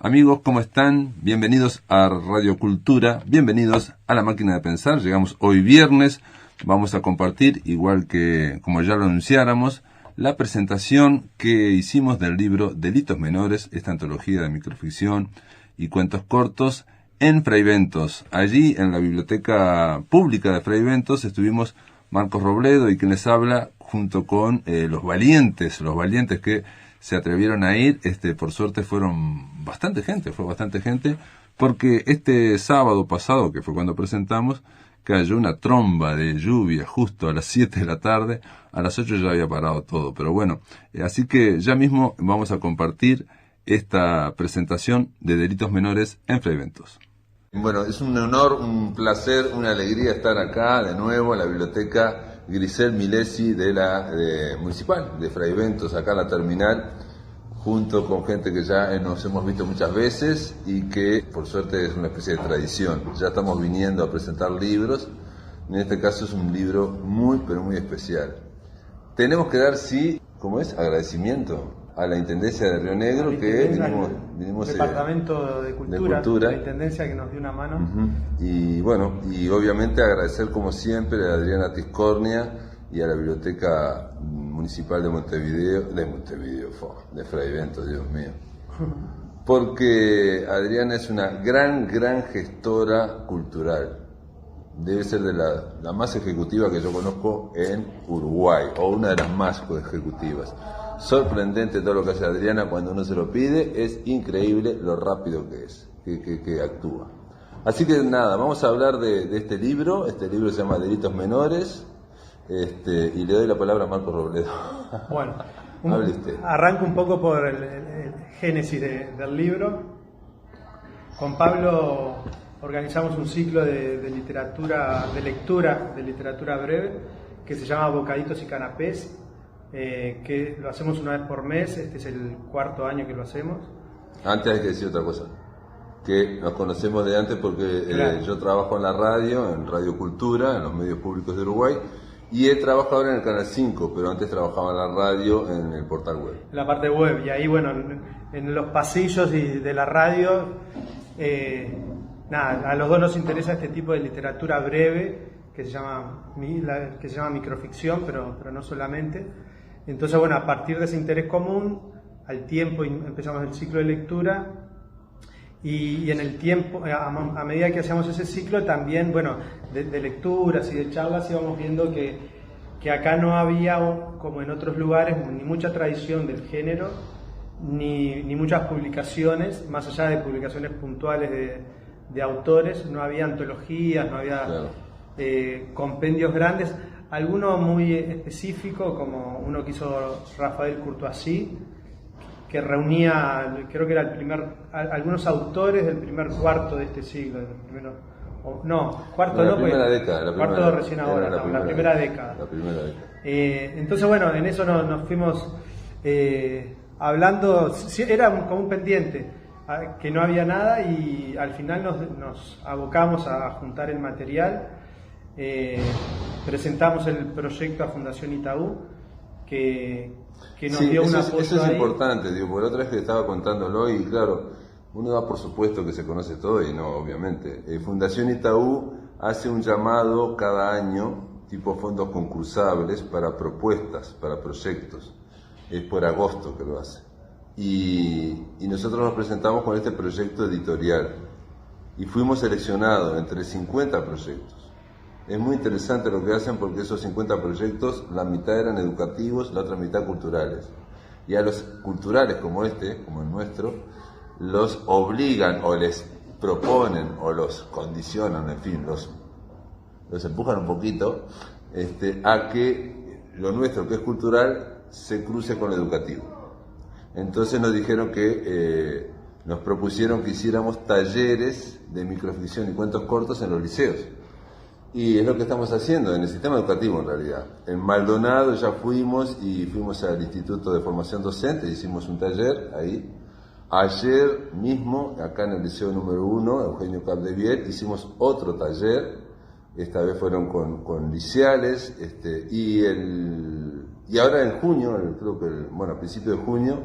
Amigos, ¿cómo están? Bienvenidos a Radio Cultura, bienvenidos a La Máquina de Pensar. Llegamos hoy viernes, vamos a compartir, igual que como ya lo anunciáramos, la presentación que hicimos del libro Delitos Menores, esta antología de microficción y cuentos cortos en Fray Bentos. Allí, en la Biblioteca Pública de Fray Bentos, estuvimos Marcos Robledo y quien les habla, junto con los valientes que se atrevieron a ir. Por suerte fue bastante gente, porque este sábado pasado, que fue cuando presentamos, cayó una tromba de lluvia justo a las 7 de la tarde, a las 8 ya había parado todo, pero bueno, así que ya mismo vamos a compartir esta presentación de Delitos Menores en Fray Bentos. Bueno, es un honor, un placer, una alegría estar acá de nuevo en la biblioteca Grisel Milesi de la municipal de Fray Bentos, acá en la terminal, junto con gente que ya nos hemos visto muchas veces y que por suerte es una especie de tradición. Ya estamos viniendo a presentar libros, en este caso es un libro muy, pero muy especial. Tenemos que dar, agradecimiento a la Intendencia de Río Negro, que vinimos Departamento de Cultura, la Intendencia que nos dio una mano. Y bueno, y obviamente agradecer como siempre a Adriana Tiscornia y a la Biblioteca Municipal de Fray Bentos, Dios mío. Porque Adriana es una gran gestora cultural. Debe ser de la más ejecutiva que yo conozco en Uruguay, o una de las más ejecutivas. Sorprendente todo lo que hace Adriana cuando uno se lo pide, es increíble lo rápido que es, que actúa. Así que nada, vamos a hablar de este libro se llama Delitos Menores, y le doy la palabra a Marcos Robledo. Bueno, hable usted. Arranco un poco por el génesis del libro. Con Pablo organizamos un ciclo de lectura de literatura breve, que se llama Bocaditos y Canapés, que lo hacemos una vez por mes. Este es el 4º año que lo hacemos. Antes hay que decir otra cosa, que nos conocemos de antes porque claro. Yo trabajo en la radio, en Radio Cultura, en los medios públicos de Uruguay, y he trabajado ahora en el Canal 5, pero antes trabajaba en la radio, en el portal web. En la parte web, y ahí bueno, en los pasillos de la radio, a los dos nos interesa este tipo de literatura breve, que se llama microficción, pero no solamente. Entonces, bueno, a partir de ese interés común, al tiempo empezamos el ciclo de lectura, y en el tiempo, a medida que hacíamos ese ciclo, también, bueno, de lecturas y de charlas, íbamos viendo que acá no había, como en otros lugares, ni mucha tradición del género, ni muchas publicaciones, más allá de publicaciones puntuales de autores. No había antologías, no había compendios grandes. Alguno muy específico, como uno que hizo Rafael Courtoisy, que reunía, creo que era algunos autores del primer cuarto de este siglo, cuarto recién ahora, la primera década. Entonces, bueno, en eso nos fuimos hablando, era como un pendiente, que no había nada, y al final nos abocamos a juntar el material. Presentamos el proyecto a Fundación Itaú, que nos dio un apoyo. Eso es importante, porque la otra vez que estaba contándolo, y claro, uno da por supuesto que se conoce todo, y no, obviamente. Fundación Itaú hace un llamado cada año, tipo fondos concursables, para propuestas, para proyectos. Es por agosto que lo hace. Y nosotros nos presentamos con este proyecto editorial, y fuimos seleccionados entre 50 proyectos. Es muy interesante lo que hacen, porque esos 50 proyectos, la mitad eran educativos, la otra mitad culturales. Y a los culturales como el nuestro, los obligan o les proponen o los condicionan, en fin, los empujan un poquito a que lo nuestro, que es cultural, se cruce con lo educativo. Entonces nos dijeron que nos propusieron que hiciéramos talleres de microficción y cuentos cortos en los liceos. Y es lo que estamos haciendo en el sistema educativo, en realidad. En Maldonado ya fuimos al Instituto de Formación Docente, hicimos un taller ahí. Ayer mismo, acá en el Liceo número 1, Eugenio Capdeviel, hicimos otro taller. Esta vez fueron con liceales, y ahora en junio, creo que a principios de junio,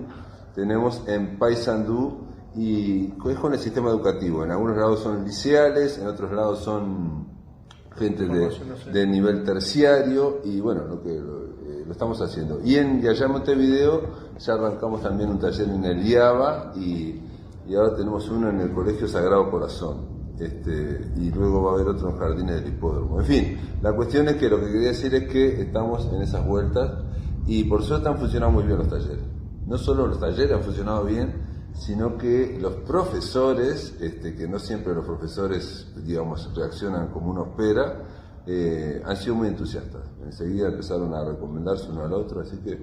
tenemos en Paysandú y es con el sistema educativo. En algunos lados son liceales, en otros lados son gente de nivel terciario, y bueno, lo estamos haciendo. Y allá en Montevideo ya arrancamos también un taller en el IABA, y ahora tenemos uno en el Colegio Sagrado Corazón. Y luego va a haber otro en los jardines del hipódromo. En fin, la cuestión es que lo que quería decir es que estamos en esas vueltas, y por suerte han funcionado muy bien los talleres. No solo los talleres han funcionado bien, sino que los profesores, que no siempre los profesores, digamos, reaccionan como uno espera, han sido muy entusiastas. Enseguida empezaron a recomendarse uno al otro, así que...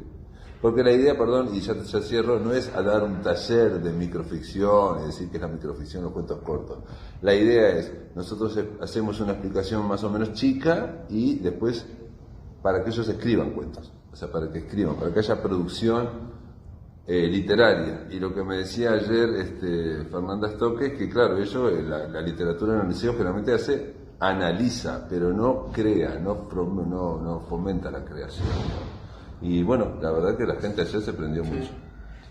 Porque la idea, perdón, y ya cierro, no es a dar un taller de microficción, es decir, que es la microficción, los cuentos cortos. La idea es, nosotros hacemos una explicación más o menos chica, y después para que ellos escriban cuentos, o sea, para que escriban, para que haya producción literaria. Y lo que me decía ayer Fernanda Stoque es que, claro, la literatura en el liceo generalmente analiza, pero no crea, no fomenta la creación. Y bueno, la verdad que la gente ayer se prendió mucho.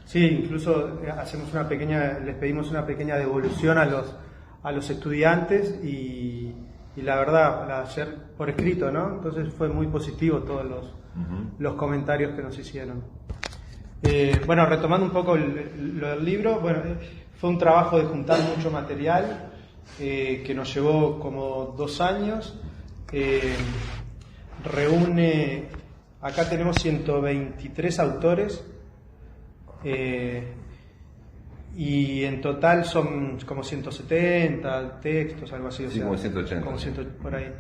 Sí, incluso les pedimos una pequeña devolución a los estudiantes, y la verdad, ayer por escrito, ¿no? Entonces fue muy positivo todos los comentarios que nos hicieron. Bueno, retomando un poco lo del libro, bueno, fue un trabajo de juntar mucho material que nos llevó como 2 años. Acá tenemos 123 autores, y en total son como 170 textos, algo así. Sí, como 180. Como 100 por ahí.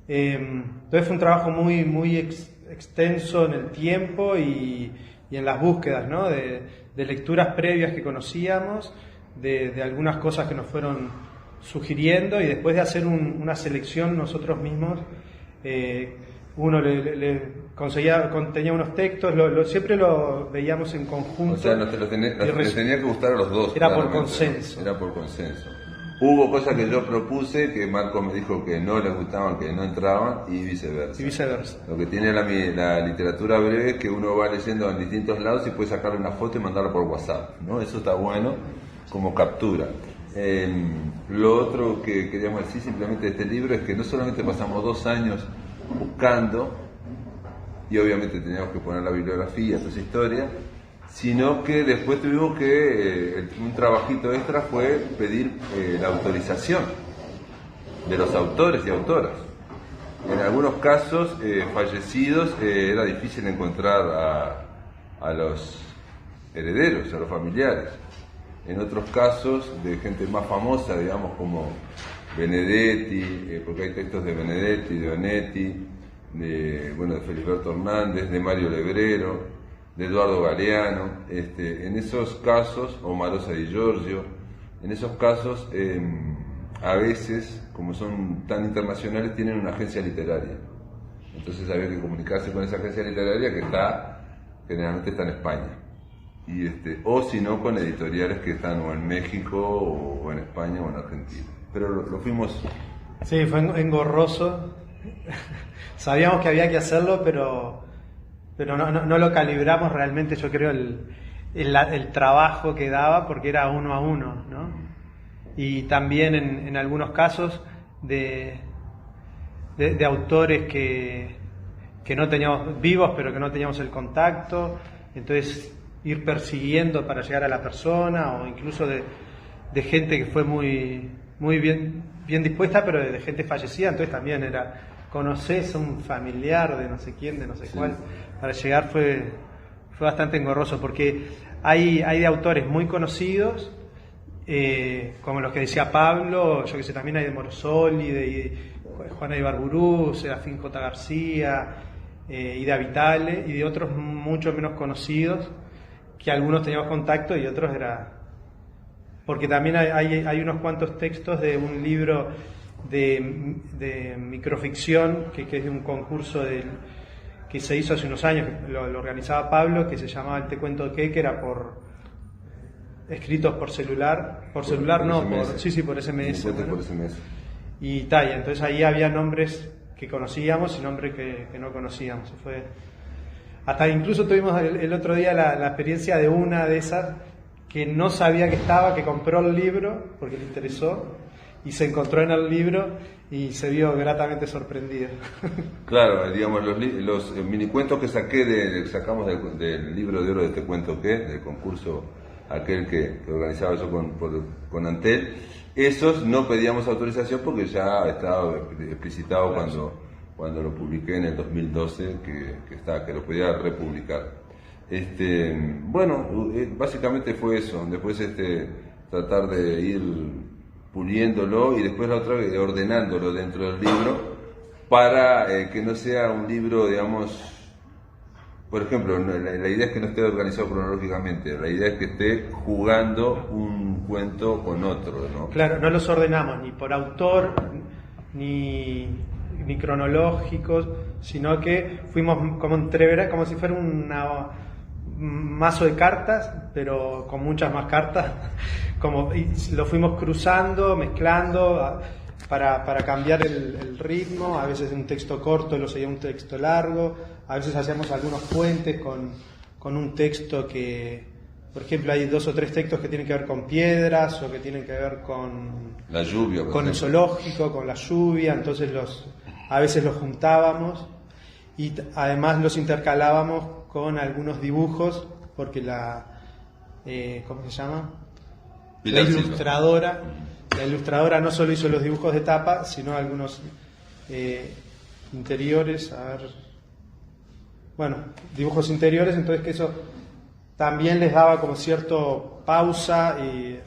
Entonces fue un trabajo muy, muy extenso en el tiempo y en las búsquedas, ¿no? de lecturas previas que conocíamos, de algunas cosas que nos fueron sugiriendo, y después de hacer una selección nosotros mismos. Uno tenía unos textos, siempre lo veíamos en conjunto. O sea, les tenía que gustar a los dos. Era por consenso. Era por consenso. Hubo cosas que yo propuse que Marco me dijo que no le gustaban, que no entraban, y viceversa. Lo que tiene la literatura breve es que uno va leyendo en distintos lados y puede sacarle una foto y mandarla por WhatsApp, ¿no? Eso está bueno como captura. Lo otro que queríamos decir simplemente de este libro es que no solamente pasamos 2 años buscando, y obviamente teníamos que poner la bibliografía, toda esa historia, sino que después tuvimos que, un trabajito extra fue pedir la autorización de los autores y autoras. En algunos casos fallecidos era difícil encontrar a los herederos, a los familiares. En otros casos de gente más famosa, digamos, como Benedetti, porque hay textos de Benedetti, de Onetti, de Feliberto Hernández, de Mario Lebrero, de Eduardo Galeano, en esos casos, o Marosa Di Giorgio, en esos casos a veces, como son tan internacionales, tienen una agencia literaria. Entonces había que comunicarse con esa agencia literaria que generalmente está en España. O si no, con editoriales que están o en México, o en España, o en Argentina. Pero lo fuimos... Sí, fue engorroso. Sabíamos que había que hacerlo, pero no lo calibramos realmente, yo creo, el trabajo que daba, porque era 1 a 1, ¿no? Y también en algunos casos de autores que no teníamos vivos, pero que no teníamos el contacto, entonces ir persiguiendo para llegar a la persona, o incluso de gente que fue muy bien dispuesta, pero de gente fallecida. Entonces también conoces a un familiar de no sé quién, de no sé cuál, para llegar fue bastante engorroso, porque hay de autores muy conocidos, como los que decía Pablo, yo que sé, también hay de Morosoli, de Juana Ibarburú, Serafín J. García, y de Vitale, y de otros mucho menos conocidos, que algunos teníamos contacto y otros porque también hay unos cuantos textos de un libro de microficción que es de un concurso que se hizo hace unos años, que lo organizaba Pablo, que se llamaba El Te Cuento Que era escritos por celular, por SMS. Por SMS. Por SMS. Y entonces ahí había nombres que conocíamos y nombres que no conocíamos. Hasta incluso tuvimos el otro día la experiencia de una de esas, que no sabía que estaba, que compró el libro porque le interesó y se encontró en el libro y se vio gratamente sorprendido. Claro, digamos, los minicuentos que sacamos del libro de oro de Te Cuento Qué, del concurso aquel que organizaba yo con Antel, esos no pedíamos autorización porque ya estaba explicitado cuando lo publiqué en el 2012 que lo podía republicar. Bueno, básicamente fue eso. Después tratar de ir puliéndolo y después la otra ordenándolo dentro del libro para que no sea un libro, digamos, por ejemplo, la idea es que no esté organizado cronológicamente, la idea es que esté jugando un cuento con otro, ¿no? Claro, no los ordenamos ni por autor ni cronológicos, sino que fuimos como si fuera un mazo de cartas, pero con muchas más cartas, y lo fuimos cruzando, mezclando para cambiar el ritmo. A veces un texto corto lo seguía un texto largo, a veces hacíamos algunos puentes con un texto que, por ejemplo, hay 2 o 3 textos que tienen que ver con piedras o que tienen que ver con la lluvia, con el zoológico, con la lluvia, entonces a veces los juntábamos y además los intercalábamos con algunos dibujos porque ¿cómo se llama? La ilustradora no solo hizo los dibujos de tapa, sino algunos interiores, dibujos interiores, entonces que eso también les daba como cierto pausa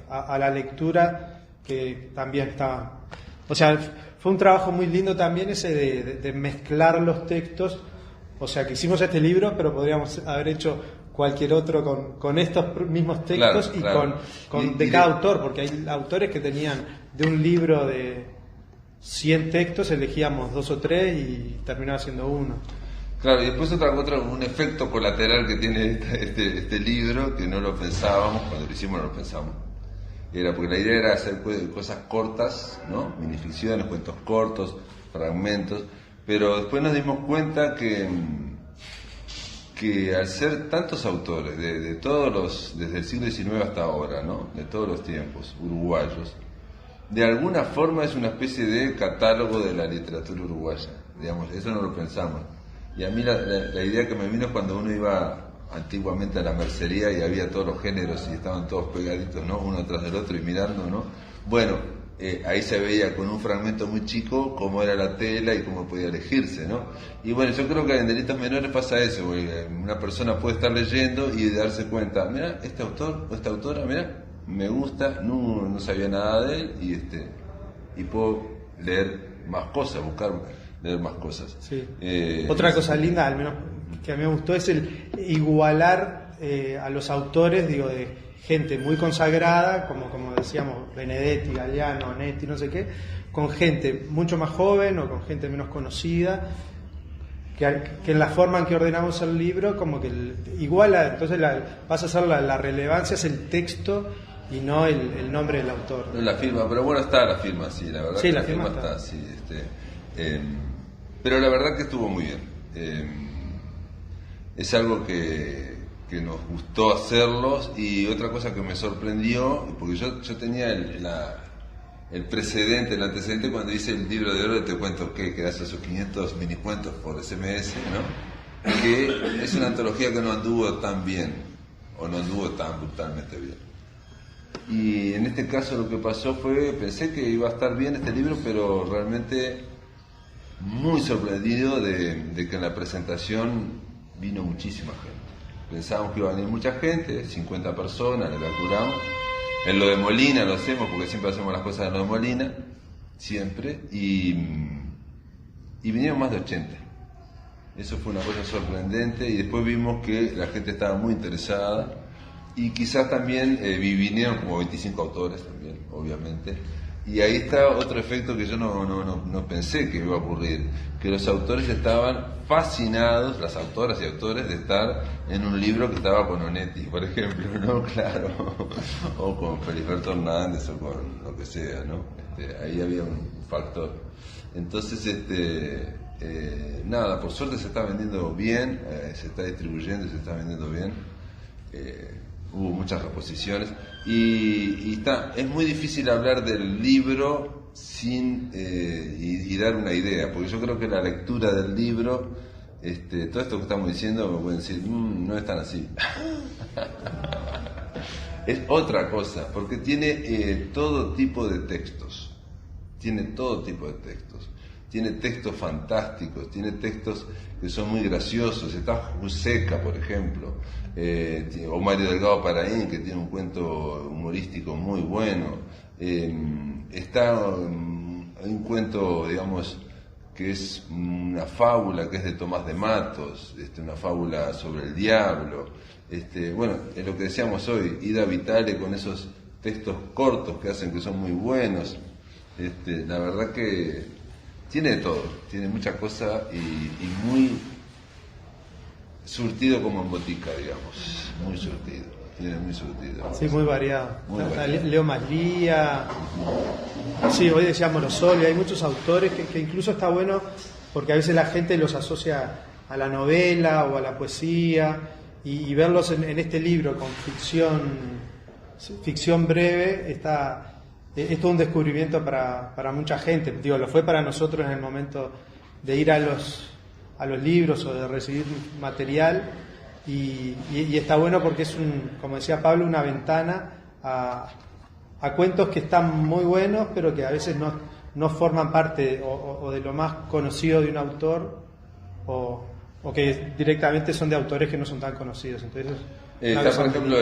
a la lectura, que también estaba, o sea, fue un trabajo muy lindo también ese de mezclar los textos. O sea, que hicimos este libro, pero podríamos haber hecho cualquier otro con estos mismos textos, claro. De cada autor, porque hay autores que tenían de un libro de 100 textos, elegíamos 2 o 3 y terminaba siendo uno. Claro, y después un efecto colateral que tiene este libro, que no lo pensábamos, cuando lo hicimos no lo pensamos. Era porque la idea era hacer cosas cortas, ¿no? Minificciones, cuentos cortos, fragmentos. Pero después nos dimos cuenta que al ser tantos autores, de todos desde el siglo XIX hasta ahora, ¿no? De todos los tiempos, uruguayos, de alguna forma es una especie de catálogo de la literatura uruguaya, digamos, eso no lo pensamos. Y a mí la idea que me vino es cuando uno iba antiguamente a la mercería y había todos los géneros y estaban todos pegaditos, ¿no? Uno tras del otro y mirando, ¿no? Bueno, ahí se veía con un fragmento muy chico cómo era la tela y cómo podía elegirse, ¿no? Y bueno, yo creo que en Delitos Menores pasa eso, porque una persona puede estar leyendo y darse cuenta, mira, este autor o esta autora, mira, me gusta, no sabía nada de él y puedo leer más cosas, leer más cosas. Sí. Otra cosa linda, al menos que a mí me gustó, es el igualar a los autores, de gente muy consagrada, como decíamos, Benedetti, Galeano, Netti, no sé qué, con gente mucho más joven o con gente menos conocida, que en la forma en que ordenamos el libro, como que iguala, entonces pasa a ser la relevancia, es el texto y no el nombre del autor. No la firma, pero bueno, está la firma, sí, la verdad. Sí, que la firma está. Sí, pero la verdad que estuvo muy bien. Es algo que nos gustó hacerlos, y otra cosa que me sorprendió, porque yo tenía el precedente, el antecedente cuando hice el libro de oro de Te Cuento Qué, que hace esos 500 minicuentos por SMS, ¿no? Que es una antología que no anduvo tan bien, o no anduvo tan brutalmente bien. Y en este caso lo que pasó fue, pensé que iba a estar bien este libro, pero realmente muy sorprendido de que en la presentación vino muchísima gente. Pensábamos que iba a venir mucha gente, 50 personas, le calculamos. En lo de Molina lo hacemos porque siempre hacemos las cosas en lo de Molina, siempre, y vinieron más de 80. Eso fue una cosa sorprendente, y después vimos que la gente estaba muy interesada, y quizás también vinieron como 25 autores también, obviamente. Y ahí está otro efecto que yo no pensé que iba a ocurrir, que los autores estaban fascinados, las autoras y autores, de estar en un libro que estaba con Onetti, por ejemplo, ¿no? Claro, o con Feliberto Hernández, o con lo que sea, ¿no? Ahí había un factor. Entonces, nada, por suerte se está vendiendo bien, se está distribuyendo y se está vendiendo bien. hubo muchas reposiciones y es muy difícil hablar del libro sin y dar una idea, porque yo creo que la lectura del libro, todo esto que estamos diciendo, me pueden decir, no es tan así. Es otra cosa, porque tiene todo tipo de textos, tiene todo tipo de textos. Tiene textos fantásticos, tiene textos que son muy graciosos. Está Joseca, por ejemplo, o Mario Delgado Paraín, que tiene un cuento humorístico muy bueno. Está un cuento, digamos, que es una fábula, que es de Tomás de Matos, una fábula sobre el diablo. Bueno, es lo que decíamos hoy, Ida Vitale con esos textos cortos que hacen que son muy buenos. La verdad que tiene de todo, tiene mucha cosa y muy surtido como en botica, digamos, muy surtido, tiene muy surtido. Sí, muy variado. Muy variado. Leo Maslía, sí, hoy decíamos Morosoli, hay muchos autores que incluso está bueno porque a veces la gente los asocia a la novela o a la poesía y verlos en este libro con ficción breve es todo un descubrimiento para mucha gente. Digo, lo fue para nosotros en el momento de ir a los libros o de recibir material y está bueno porque es, como decía Pablo, una ventana a cuentos que están muy buenos pero que a veces no forman parte o de lo más conocido de un autor o que directamente son de autores que no son tan conocidos. Entonces, está, por ejemplo,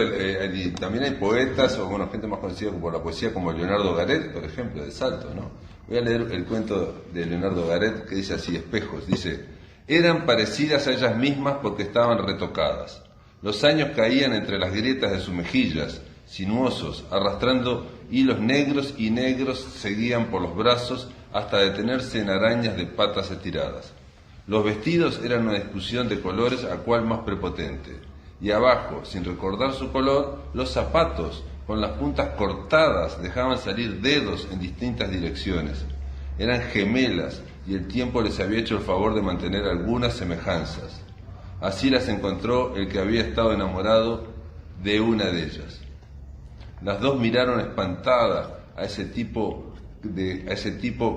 también hay poetas o gente más conocida por la poesía como Leonardo Garet, por ejemplo, de Salto, ¿no? Voy a leer el cuento de Leonardo Garet que dice así: Espejos, dice: eran parecidas a ellas mismas porque estaban retocadas. Los años caían entre las grietas de sus mejillas, sinuosos, arrastrando hilos negros y negros seguían por los brazos hasta detenerse en arañas de patas estiradas. Los vestidos eran una discusión de colores a cuál más prepotente. Y abajo, sin recordar su color, los zapatos, con las puntas cortadas, dejaban salir dedos en distintas direcciones. Eran gemelas y el tiempo les había hecho el favor de mantener algunas semejanzas. Así las encontró el que había estado enamorado de una de ellas. Las dos miraron espantadas a ese tipo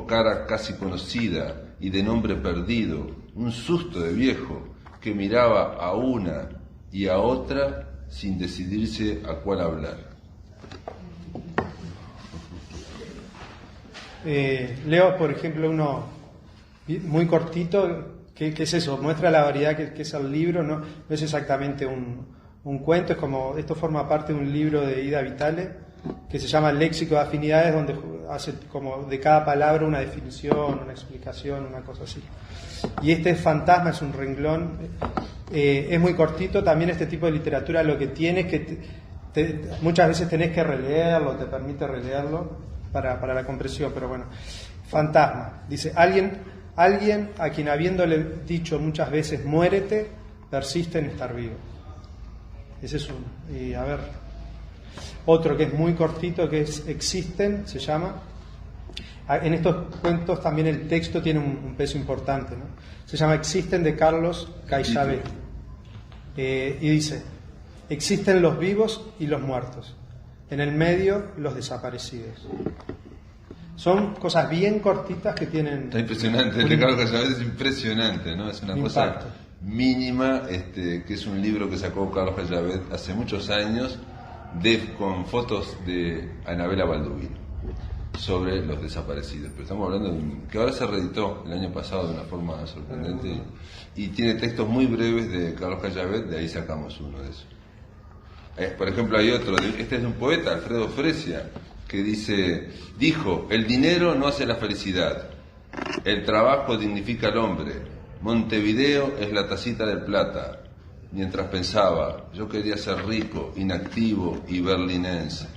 cara casi conocida y de nombre perdido, un susto de viejo que miraba a una y a otra sin decidirse a cuál hablar. Leo, por ejemplo, uno muy cortito, que es eso, muestra la variedad que es el libro, no es exactamente un cuento, es como, esto forma parte de un libro de Ida Vitale, que se llama El léxico de afinidades, donde hace como de cada palabra una definición, una explicación, una cosa así. Y este Fantasma es un renglón, es muy cortito. También este tipo de literatura lo que tiene es que muchas veces tenés que releerlo, te permite releerlo para la compresión, pero bueno. Fantasma, dice: alguien a quien habiéndole dicho muchas veces muérete, persiste en estar vivo. Ese es uno. Y a ver, otro que es muy cortito, que es Existen, se llama. En estos cuentos también el texto tiene un peso importante, ¿no? Se llama Existen, de Carlos Caixabet. Y dice: existen los vivos y los muertos, en el medio los desaparecidos. Son cosas bien cortitas que tienen... Está impresionante, el de Carlos Caixabet es impresionante, ¿no? Es una cosa mínima, que es un libro que sacó Carlos Caixabet hace muchos años, con fotos de Anabela Baldovín sobre los desaparecidos. Pero estamos hablando que ahora se reeditó el año pasado de una forma sorprendente y tiene textos muy breves de Carlos Caixabet, de ahí sacamos uno de esos. Por ejemplo, hay otro, este es de un poeta, Alfredo Fresia, que dijo: el dinero no hace la felicidad, el trabajo dignifica al hombre, Montevideo es la tacita de plata. Mientras pensaba, yo quería ser rico, inactivo y berlinense.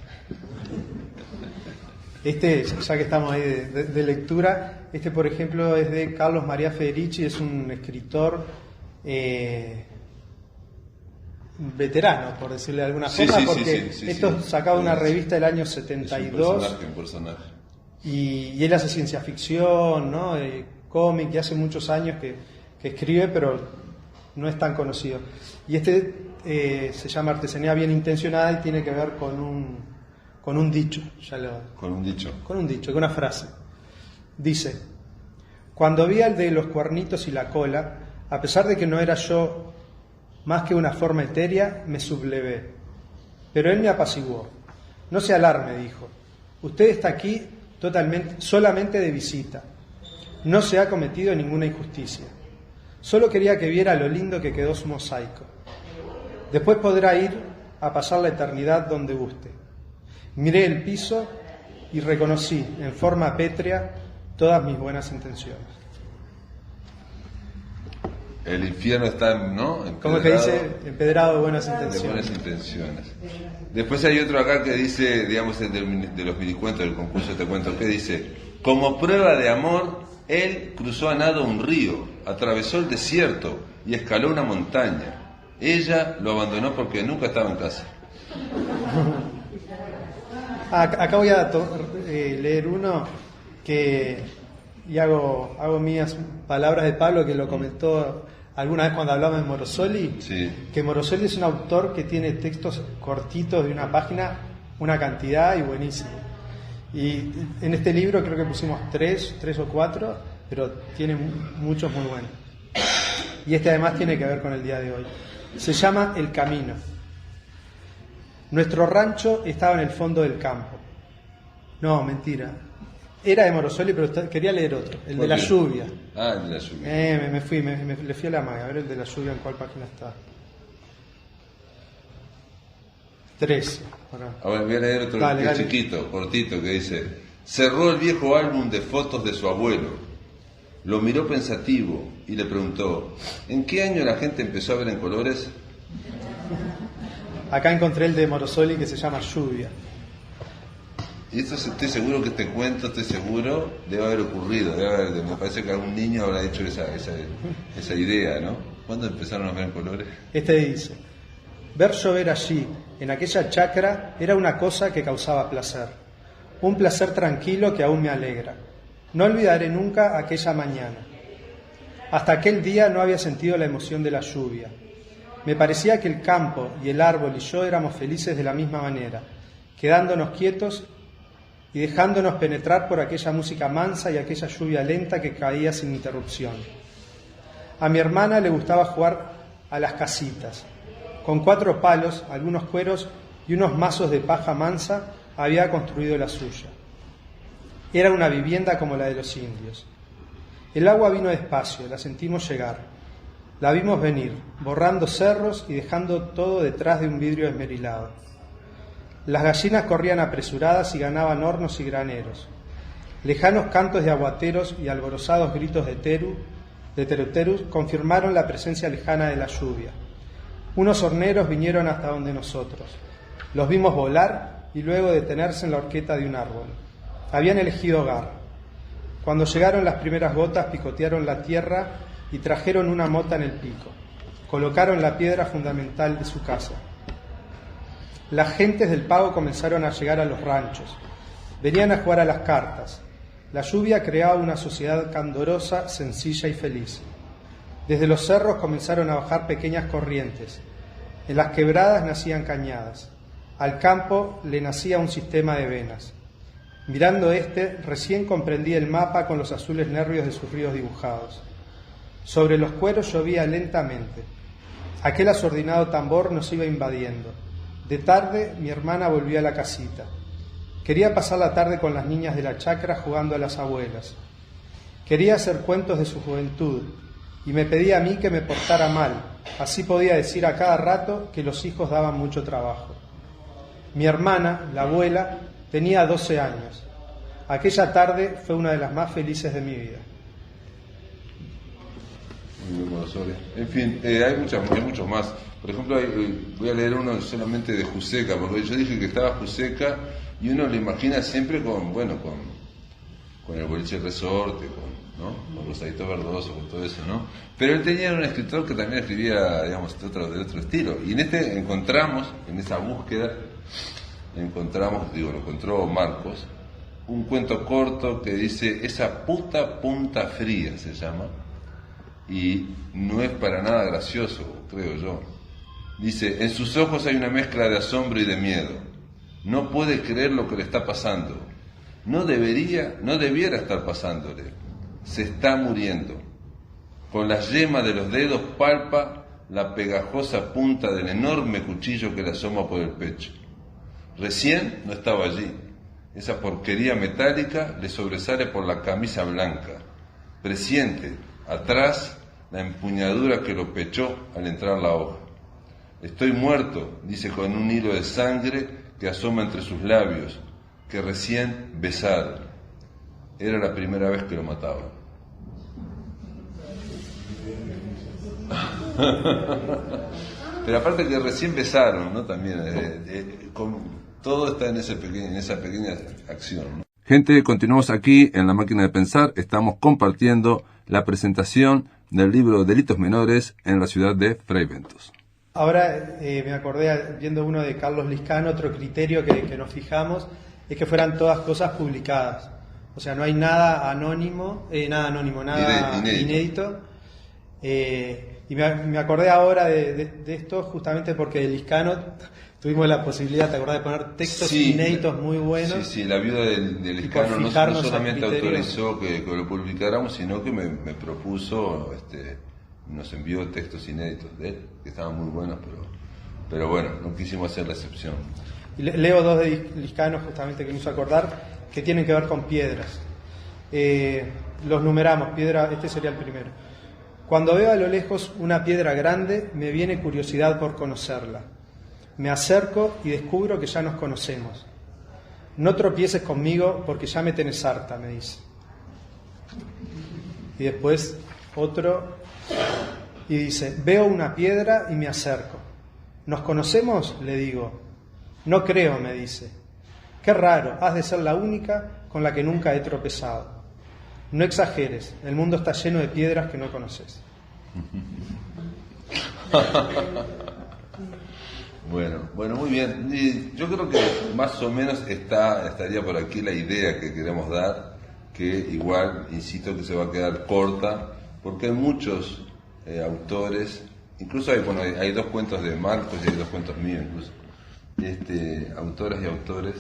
Ya que estamos ahí de lectura, por ejemplo es de Carlos María Federici, es un escritor veterano, por decirle de alguna forma, porque esto sacaba una revista del año 72. Un personaje. Y él hace ciencia ficción, ¿no? Cómic, y hace muchos años que escribe, pero no es tan conocido. Y se llama Artesanía Bien Intencionada y tiene que ver con un dicho. Con un dicho. Con un dicho, con una frase. Dice: cuando vi al de los cuernitos y la cola, a pesar de que no era yo más que una forma etérea, me sublevé. Pero él me apaciguó. No se alarme, dijo. Usted está aquí solamente de visita. No se ha cometido ninguna injusticia. Solo quería que viera lo lindo que quedó su mosaico. Después podrá ir a pasar la eternidad donde guste. Miré el piso y reconocí en forma pétrea todas mis buenas intenciones. El infierno está, ¿no? ¿Cómo que dice? Empedrado de buenas intenciones. De buenas intenciones. Después hay otro acá que dice, digamos, de los minicuentos del concurso Te Cuento, que dice: como prueba de amor, él cruzó a nado un río, atravesó el desierto y escaló una montaña. Ella lo abandonó porque nunca estaba en casa. Acá voy a leer uno y hago mías palabras de Pablo, que lo comentó alguna vez cuando hablaba de Morosoli. Sí. Que Morosoli es un autor que tiene textos cortitos de una página, una cantidad, y buenísimo. Y en este libro creo que pusimos tres o cuatro, pero tiene muchos muy buenos. Y este además tiene que ver con el día de hoy. Se llama El Camino. Nuestro rancho estaba en el fondo del campo. No, mentira. Era de Morosoli, pero quería leer otro. El de la lluvia. Ah, el de la lluvia. Le fui a la maga. A ver el de la lluvia, ¿en cuál página está? 13. Ahora voy a leer otro que es chiquito, cortito, que dice: cerró el viejo álbum de fotos de su abuelo. Lo miró pensativo y le preguntó: ¿en qué año la gente empezó a ver en colores? Acá encontré el de Morosoli, que se llama Lluvia. Y esto estoy seguro que este cuento, debe haber ocurrido. Me parece que algún niño habrá hecho esa idea, ¿no? ¿Cuándo empezaron a ver en colores? Este dice: ver llover allí, en aquella chacra, era una cosa que causaba placer. Un placer tranquilo que aún me alegra. No olvidaré nunca aquella mañana. Hasta aquel día no había sentido la emoción de la lluvia. Me parecía que el campo y el árbol y yo éramos felices de la misma manera, quedándonos quietos y dejándonos penetrar por aquella música mansa y aquella lluvia lenta que caía sin interrupción. A mi hermana le gustaba jugar a las casitas. Con 4 palos, algunos cueros y unos mazos de paja mansa había construido la suya. Era una vivienda como la de los indios. El agua vino despacio, la sentimos llegar. La vimos venir, borrando cerros y dejando todo detrás de un vidrio esmerilado. Las gallinas corrían apresuradas y ganaban hornos y graneros. Lejanos cantos de aguateros y alborozados gritos de teruterus confirmaron la presencia lejana de la lluvia. Unos horneros vinieron hasta donde nosotros. Los vimos volar y luego detenerse en la horqueta de un árbol. Habían elegido hogar. Cuando llegaron las primeras gotas, picotearon la tierra y trajeron una mota en el pico. Colocaron la piedra fundamental de su casa. Las gentes del pago comenzaron a llegar a los ranchos. Venían a jugar a las cartas. La lluvia creaba una sociedad candorosa, sencilla y feliz. Desde los cerros comenzaron a bajar pequeñas corrientes. En las quebradas nacían cañadas. Al campo le nacía un sistema de venas. Mirando recién comprendí el mapa con los azules nervios de sus ríos dibujados. Sobre los cueros llovía lentamente. Aquel asordinado tambor nos iba invadiendo. De tarde mi hermana volvió a la casita. Quería pasar la tarde con las niñas de la chacra jugando a las abuelas. Quería hacer cuentos de su juventud y me pedía a mí que me portara mal. Así podía decir a cada rato que los hijos daban mucho trabajo. Mi hermana, la abuela, tenía 12 años. Aquella tarde fue una de las más felices de mi vida. En fin, hay muchos más. Por ejemplo, voy a leer uno solamente de Juseca, porque yo dije que estaba Juseca y uno lo imagina siempre con el boliche resorte, con Rosadito Verdoso, con todo eso, ¿no? Pero él tenía un escritor que también escribía, digamos, de otro estilo. Y en en esa búsqueda, lo encontró Marcos, un cuento corto que dice: esa puta punta fría, se llama. Y no es para nada gracioso, creo yo. Dice, en sus ojos hay una mezcla de asombro y de miedo. No puede creer lo que le está pasando. No debiera estar pasándole. Se está muriendo. Con las yemas de los dedos palpa la pegajosa punta del enorme cuchillo que le asoma por el pecho. Recién no estaba allí. Esa porquería metálica le sobresale por la camisa blanca. Presiente, atrás, la empuñadura que lo pechó al entrar la hoja. Estoy muerto, dice con un hilo de sangre que asoma entre sus labios, que recién besaron. Era la primera vez que lo mataban. Pero aparte que recién besaron, ¿no? También, todo está en esa pequeña acción, ¿no? Gente, continuamos aquí en La Máquina de Pensar. Estamos compartiendo la presentación del libro Delitos Menores en la ciudad de Frei Ventos. Ahora me acordé, viendo uno de Carlos Liscano, otro criterio que nos fijamos es que fueran todas cosas publicadas. O sea, no hay nada anónimo, nada inédito. Y me acordé ahora de esto justamente porque de Liscano tuvimos la posibilidad, ¿te acordás?, de poner textos inéditos muy buenos. Sí, la viuda de Liscano no solamente autorizó que lo publicáramos, sino que me propuso, nos envió textos inéditos de él, que estaban muy buenos, pero bueno, no quisimos hacer la excepción. Y leo dos de Liscano justamente que me hizo acordar, que tienen que ver con piedras. Los numeramos, este sería el primero. Cuando veo a lo lejos una piedra grande, me viene curiosidad por conocerla. Me acerco y descubro que ya nos conocemos. No tropieces conmigo porque ya me tenés harta, me dice. Y después otro, y dice, veo una piedra y me acerco. ¿Nos conocemos?, le digo. No creo, me dice. Qué raro, has de ser la única con la que nunca he tropezado. No exageres, el mundo está lleno de piedras que no conoces. Bueno, muy bien. Y yo creo que más o menos estaría por aquí la idea que queremos dar, que igual, insisto, que se va a quedar corta, porque hay muchos autores, incluso hay dos cuentos de Marcos y hay dos cuentos míos incluso, autoras y autores,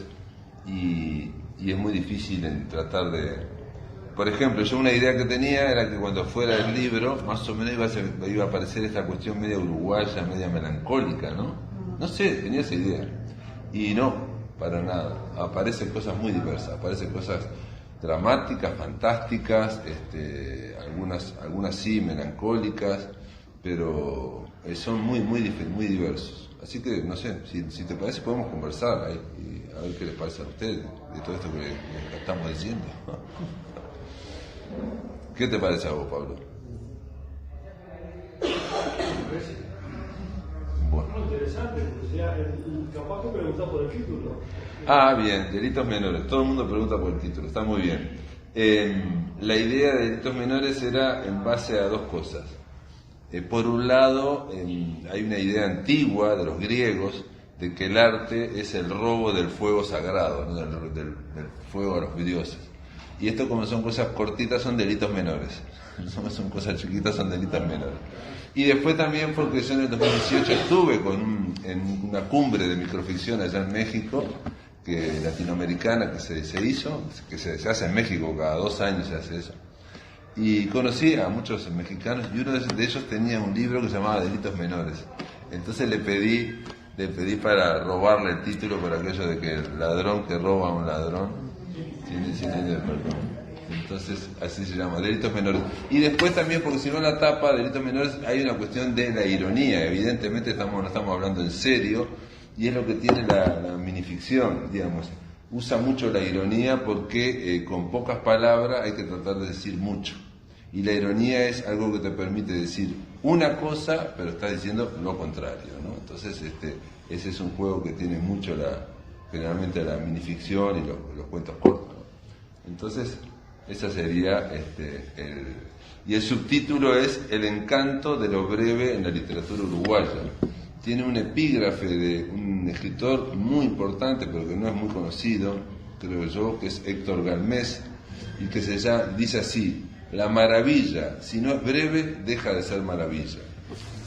y es muy difícil en tratar de... Por ejemplo, yo una idea que tenía era que cuando fuera el libro, más o menos iba a aparecer esta cuestión media uruguaya, media melancólica, ¿no? No sé, tenía esa idea. Y no, para nada. Aparecen cosas muy diversas, aparecen cosas dramáticas, fantásticas, algunas sí, melancólicas, pero son muy diversos. Así que, no sé, si te parece podemos conversar ahí, y a ver qué les parece a ustedes de todo esto que les estamos diciendo. ¿Qué te parece a vos, Pablo? Bueno. Interesante, porque capaz que preguntás por el título. Bien, Delitos Menores. Todo el mundo pregunta por el título, está muy bien. La idea de Delitos Menores era en base a dos cosas. Por un lado, hay una idea antigua de los griegos de que el arte es el robo del fuego sagrado, ¿no? del fuego a los dioses. Y esto, como son cosas cortitas, son delitos menores. Son cosas chiquitas, son delitos menores. Y después también porque yo en el 2018 estuve en una cumbre de microficción allá en México, latinoamericana, que se hizo, que se hace en México, cada 2 años se hace eso. Y conocí a muchos mexicanos, y uno de ellos tenía un libro que se llamaba Delitos Menores. Entonces le pedí para robarle el título por aquello de que el ladrón que roba a un ladrón tiene 100 años de perdón. Entonces así se llama, Delitos Menores. Y después también, porque si no la tapa, Delitos Menores, hay una cuestión de la ironía. Evidentemente no estamos hablando en serio, y es lo que tiene la minificción, digamos. Usa mucho la ironía porque con pocas palabras hay que tratar de decir mucho. Y la ironía es algo que te permite decir una cosa, pero estás diciendo lo contrario, ¿no? Entonces ese es un juego que tiene mucho generalmente la minificción y los cuentos cortos, ¿no? Entonces, esa sería y el subtítulo es El encanto de lo breve en la literatura uruguaya. Tiene un epígrafe de un escritor muy importante, pero que no es muy conocido, creo yo, que es Héctor Galmés, y que dice así: la maravilla, si no es breve, deja de ser maravilla.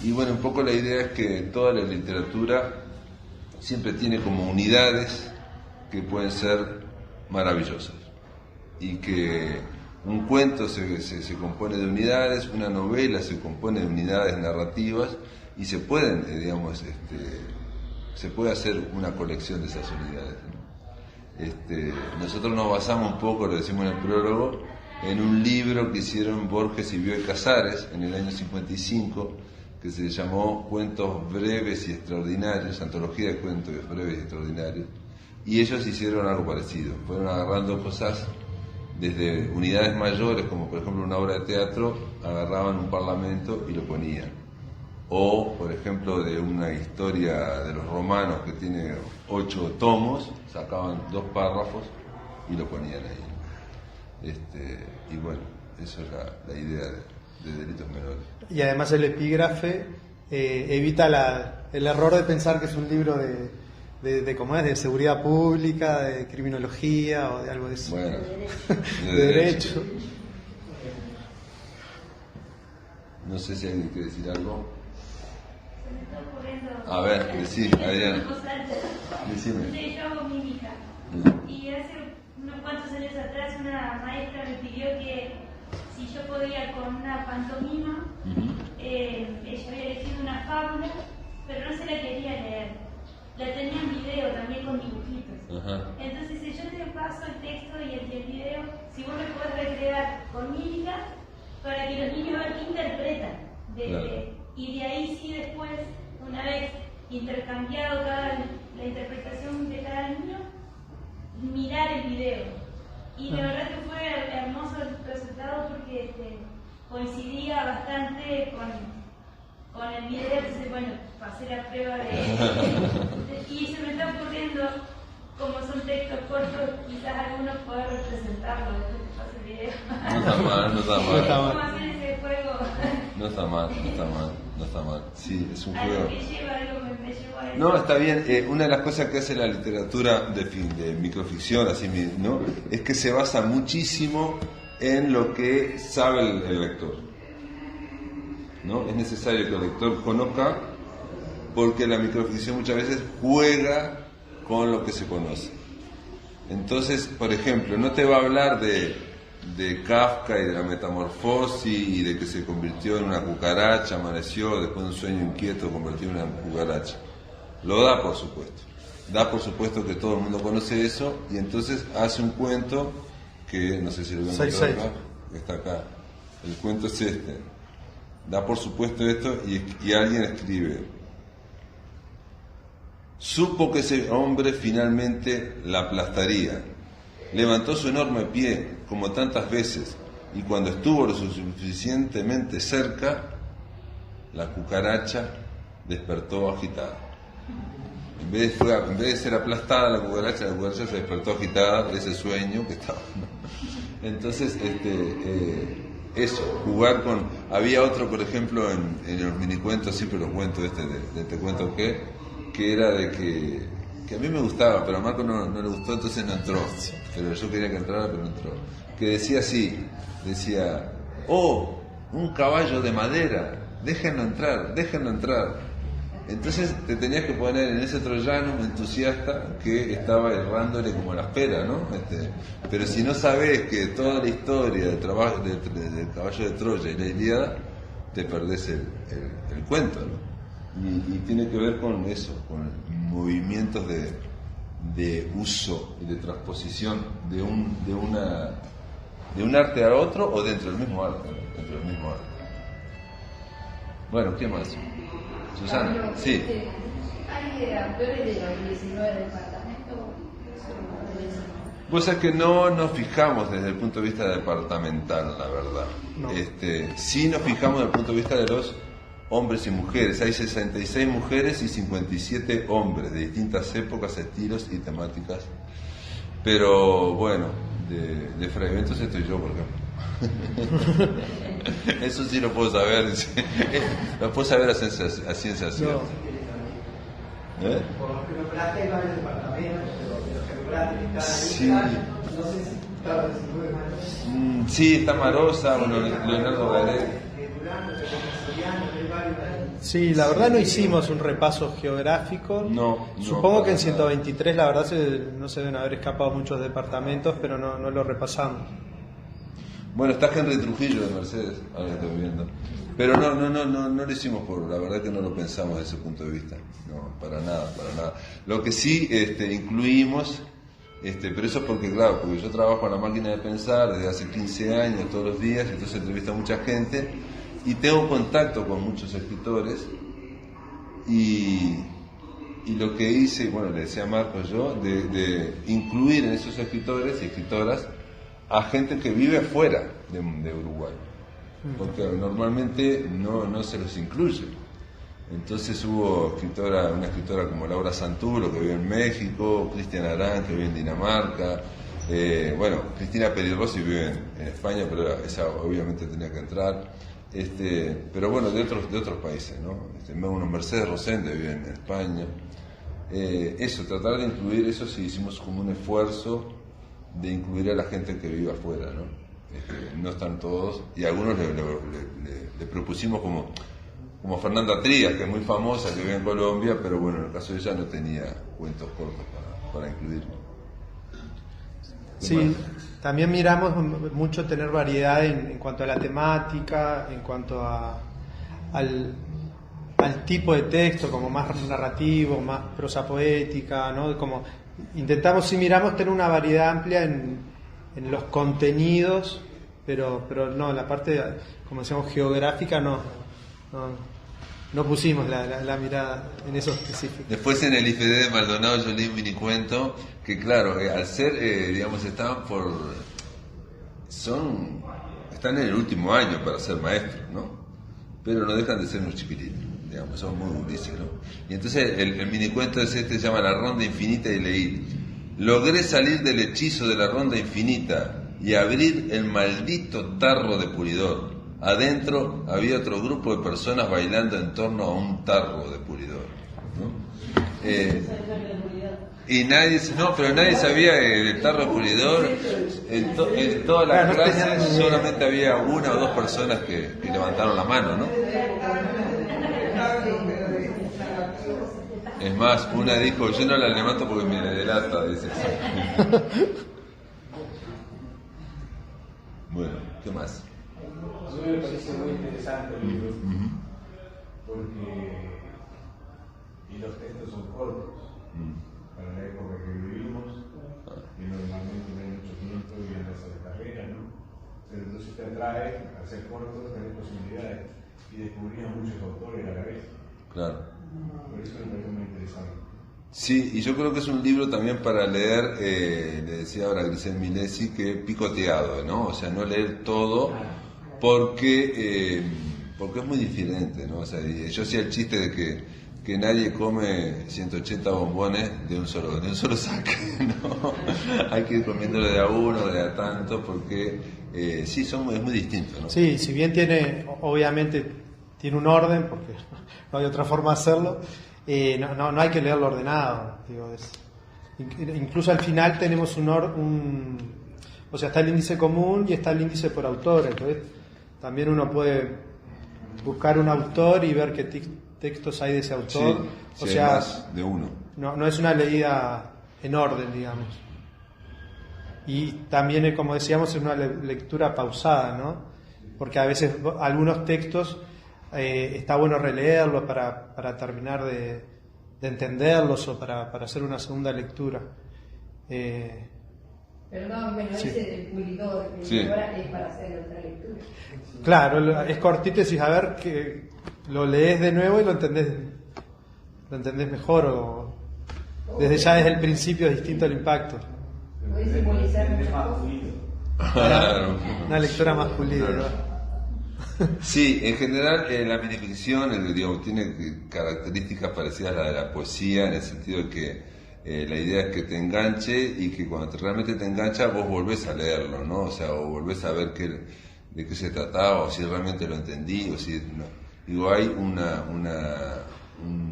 Y bueno, un poco la idea es que toda la literatura siempre tiene como unidades que pueden ser maravillosas. Y que un cuento se compone de unidades, una novela se compone de unidades narrativas, y se pueden, digamos, se puede hacer una colección de esas unidades, ¿no? Nosotros nos basamos un poco, lo decimos en el prólogo, en un libro que hicieron Borges y Bioy Casares en el año 55, que se llamó Cuentos Breves y Extraordinarios, antología de cuentos breves y extraordinarios, y ellos hicieron algo parecido, fueron agarrando cosas desde unidades mayores, como por ejemplo una obra de teatro, agarraban un parlamento y lo ponían. O, por ejemplo, de una historia de los romanos que tiene 8 tomos, sacaban 2 párrafos y lo ponían ahí. Y bueno, eso es la idea de Delitos Menores. Y además el epígrafe evita el error de pensar que es un libro de ¿cómo es? De seguridad pública, de criminología o de algo de eso. Bueno, de derecho. No sé si alguien quiere decir algo. Se me está ocurriendo. A ver, decí, Adriana. Decime. Sí, yo hago mímica. Y hace unos cuantos años atrás una maestra me pidió que si yo podía con una pantomima, ella había elegido una fábula, pero no se la quería leer. La tenía en video también con dibujitos. Entonces, si yo te paso el texto y el video, si vos me podés recrear con mímica, para que los niños vean qué interpretan. Claro. Y de ahí sí después, una vez intercambiado la interpretación de cada niño, mirar el video. Y la verdad que fue hermoso el resultado porque coincidía bastante con el video, entonces bueno, pasé la prueba y se me está ocurriendo, como son textos cortos, quizás algunos poder representarlo después que pase el video. No está mal, no está mal. ¿Cómo hacer ese juego? No está mal, no está mal, no está mal. Sí, es un Algo juego. que lleva, algo me lleva a eso. No, está bien. Una de las cosas que hace la literatura de microficción, así mismo, ¿no? Es que se basa muchísimo en lo que sabe el lector. ¿No? Es necesario que el lector conozca, porque la microficción muchas veces juega con lo que se conoce. Entonces, por ejemplo, no te va a hablar de Kafka y de la metamorfosis y de que se convirtió en una cucaracha, amaneció después de un sueño inquieto, convertido en una cucaracha. Lo da por supuesto. Da por supuesto que todo el mundo conoce eso, y entonces hace un cuento que, no sé si lo ven acá, que está acá. El cuento es este. Da por supuesto esto, y alguien escribe: supo que ese hombre finalmente la aplastaría. Levantó su enorme pie, como tantas veces, y cuando estuvo lo suficientemente cerca, la cucaracha despertó agitada. En vez de ser aplastada la cucaracha se despertó agitada de ese sueño que estaba. Entonces, eso, jugar con... Había otro, por ejemplo, en los minicuentos, siempre los cuento de te cuento que era de que a mí me gustaba, pero a Marco no le gustó, entonces no entró. Pero yo quería que entrara, pero no entró. Que decía así, decía: oh, un caballo de madera, déjenlo entrar. Entonces te tenías que poner en ese troyano entusiasta que estaba errándole como la espera, ¿no? Pero si no sabés que toda la historia del caballo de Troya y la Ilíada, te perdés el cuento, ¿no? Y tiene que ver con eso, con movimientos de uso y de transposición de un arte a otro, o dentro del mismo arte, ¿no? Bueno, ¿qué más? Susana, sí. ¿Hay autores de los 19 departamentos? Pues es que no nos fijamos desde el punto de vista departamental, la verdad. No. Sí nos fijamos desde el punto de vista de los hombres y mujeres. Hay 66 mujeres y 57 hombres de distintas épocas, estilos y temáticas. Pero bueno, de fragmentos estoy yo, por ejemplo. Eso sí lo puedo saber. Lo puedo saber a ciencia cierta. ¿Eh? Por lo que me nombraste hay varios departamentos, pero los que nombraste en cada Sí. lista, no sé si estaba el 19 de mayo. Sí, está Marosa, bueno, Leonardo Garet. Sí, la verdad no hicimos un repaso geográfico. No, Supongo que en para nada. 123 la verdad no se deben haber escapado muchos departamentos, pero no lo repasamos. Bueno, está Henry Trujillo de Mercedes, ahora estoy viendo. Pero no lo hicimos la verdad que no lo pensamos desde ese punto de vista. No, para nada. Lo que sí incluimos, pero eso porque yo trabajo en la máquina de pensar desde hace 15 años, todos los días, entonces entrevisto a mucha gente y tengo contacto con muchos escritores y lo que hice, bueno, le decía a Marcos yo, de incluir en esos escritores y escritoras a gente que vive afuera de Uruguay, porque normalmente no se los incluye. Entonces hubo una escritora como Laura Santuro, que vive en México, Cristian Arán, que vive en Dinamarca, Cristina Perirossi vive en España, pero esa obviamente tenía que entrar, pero bueno, de otros países, ¿no? Mercedes Rosende vive en España. Tratar de incluir eso, sí hicimos como un esfuerzo de incluir a la gente que vive afuera, ¿no? No están todos, y a algunos le propusimos como Fernanda Trías, que es muy famosa, que vive en Colombia, pero bueno, en el caso de ella no tenía cuentos cortos para incluir. Sí, también miramos mucho tener variedad en cuanto a la temática, en cuanto al tipo de texto, como más narrativo, más prosa poética, ¿no? Como intentamos, miramos tener una variedad amplia en los contenidos, pero no, la parte, como decíamos, geográfica no pusimos la mirada en eso específico. Después en el IFD de Maldonado yo leí un minicuento que claro, al ser, están en el último año para ser maestros, ¿no? Pero no dejan de ser unos chiquititos, digamos, son muy gurises, ¿no? Y entonces el minicuento se llama La Ronda Infinita y leí: logré salir del hechizo de la ronda infinita y abrir el maldito tarro de Puridor. Adentro había otro grupo de personas bailando en torno a un tarro de Puridor, ¿no? Y nadie sabía del tarro de Puridor. En toda la clase solamente había una o dos personas que levantaron la mano, ¿no? Es más, una dijo: yo no la levanto porque me delata, dice. Bueno, ¿qué más? A mí me parece muy interesante el libro, porque los textos son cortos para la época que vivimos, que normalmente no hay mucho tiempo y en las carreras, ¿no? Pero entonces te atrae, al ser cortos, tenés posibilidades y descubrís a muchos autores a la vez. Claro. Por eso me parece muy interesante. Sí, y yo creo que es un libro también para leer, le decía ahora a Grisel Milesi, que picoteado, ¿no? O sea, no leer todo porque es muy diferente, ¿no? O sea, yo hacía el chiste de que nadie come 180 bombones de un solo saque, ¿no? Hay que ir comiéndolo de a uno, de a tanto, porque es muy distinto, ¿no? Sí, si bien obviamente tiene un orden, porque no hay otra forma de hacerlo, no hay que leerlo ordenado, digo, incluso al final tenemos o sea, está el índice común y está el índice por autor, entonces también uno puede buscar un autor y ver qué textos hay de ese autor, sí, o sea, más de uno. No es una leída en orden, digamos. Y también, como decíamos, es una lectura pausada, ¿no? Porque a veces algunos textos está bueno releerlos para terminar de entenderlos o para hacer una segunda lectura. Pero no, bueno, sí. Ese del Puridor, Sí. Ahora es para hacer otra lectura. Claro, es cortito y decís, a ver, que lo lees de nuevo y lo entendés mejor, o desde el principio es distinto el impacto. Puede simbolizar muchas cosas. Claro. Una lectura más pulida, Claro. ¿no? Sí, en general la minificción tiene características parecidas a la de la poesía, en el sentido de que la idea es que te enganche y que cuando realmente te engancha vos volvés a leerlo, ¿no? O sea, o volvés a ver de qué se trataba, o si realmente lo entendí, o si no. Digo, hay un